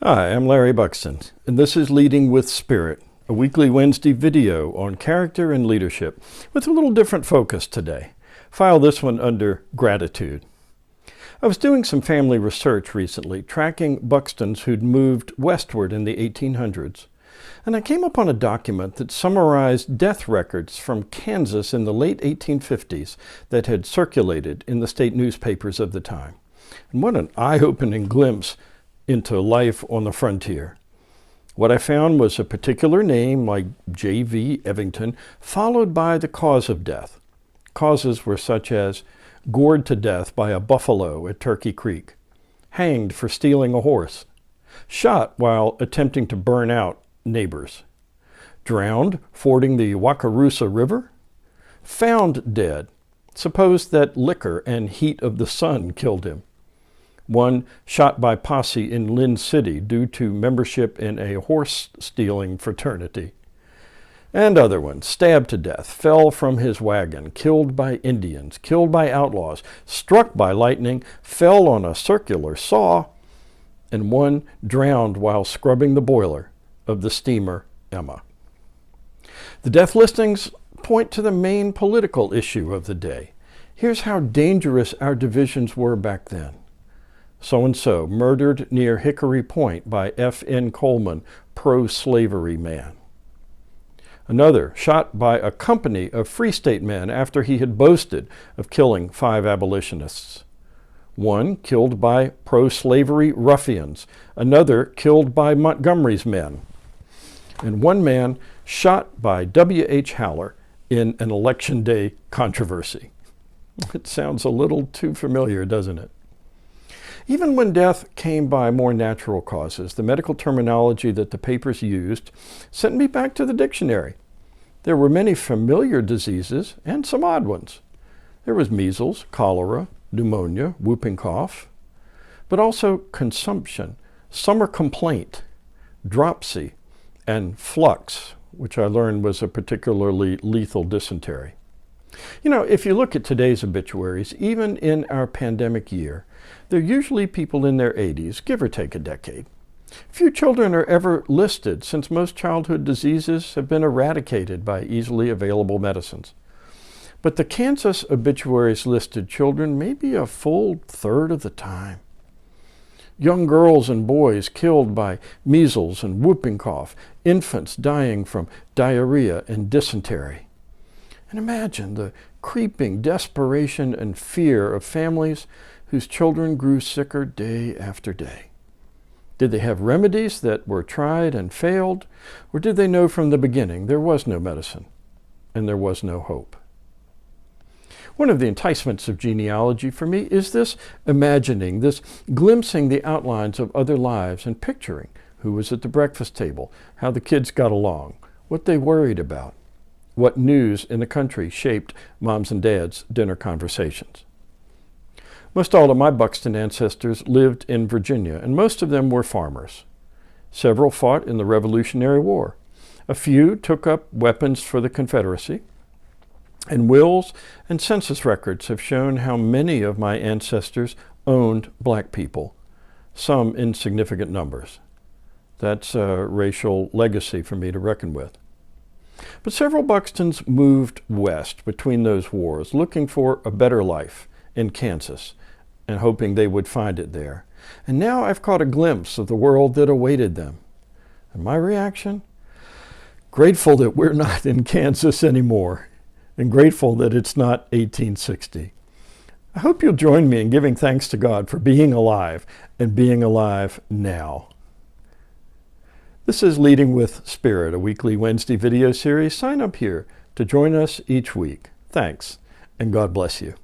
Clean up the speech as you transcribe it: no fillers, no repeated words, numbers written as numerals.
Hi, I'm Larry Buxton, and this is Leading with Spirit, a weekly Wednesday video on character and leadership with a little different focus today. File this one under gratitude. I was doing some family research recently, tracking Buxtons who'd moved westward in the 1800s, and I came upon a document that summarized death records from Kansas in the late 1850s that had circulated in the state newspapers of the time. And what an eye-opening glimpse into life on the frontier. What I found was a particular name like J.V. Evington, followed by the cause of death. Causes were such as gored to death by a buffalo at Turkey Creek, hanged for stealing a horse, shot while attempting to burn out neighbors, drowned fording the Wakarusa River, found dead, supposed that liquor and heat of the sun killed him, one shot by posse in Lynn City due to membership in a horse-stealing fraternity, and other ones stabbed to death, fell from his wagon, killed by Indians, killed by outlaws, struck by lightning, fell on a circular saw, and one drowned while scrubbing the boiler of the steamer Emma. The death listings point to the main political issue of the day. Here's how dangerous our divisions were back then. So-and-so murdered near Hickory Point by F.N. Coleman, pro-slavery man. Another shot by a company of Free State men after he had boasted of killing 5 abolitionists. One killed by pro-slavery ruffians. Another killed by Montgomery's men. And one man shot by W.H. Haller in an Election Day controversy. It sounds a little too familiar, doesn't it? Even when death came by more natural causes, the medical terminology that the papers used sent me back to the dictionary. There were many familiar diseases and some odd ones. There was measles, cholera, pneumonia, whooping cough, but also consumption, summer complaint, dropsy, and flux, which I learned was a particularly lethal dysentery. You know, if you look at today's obituaries, even in our pandemic year, they're usually people in their 80s, give or take a decade. Few children are ever listed, since most childhood diseases have been eradicated by easily available medicines. But the Kansas obituaries listed children maybe a full third of the time. Young girls and boys killed by measles and whooping cough, infants dying from diarrhea and dysentery. And imagine the creeping desperation and fear of families whose children grew sicker day after day. Did they have remedies that were tried and failed, or did they know from the beginning there was no medicine and there was no hope? One of the enticements of genealogy for me is this imagining, this glimpsing the outlines of other lives and picturing who was at the breakfast table, how the kids got along, what they worried about, what news in the country shaped moms and dads' dinner conversations. Most all of my Buxton ancestors lived in Virginia, and most of them were farmers. Several fought in the Revolutionary War. A few took up weapons for the Confederacy. And wills and census records have shown how many of my ancestors owned black people, some in significant numbers. That's a racial legacy for me to reckon with. But several Buxtons moved west between those wars, looking for a better life in Kansas and hoping they would find it there. And now I've caught a glimpse of the world that awaited them. And my reaction? Grateful that we're not in Kansas anymore, and grateful that it's not 1860. I hope you'll join me in giving thanks to God for being alive and being alive now. This is Leading with Spirit, a weekly Wednesday video series. Sign up here to join us each week. Thanks, and God bless you.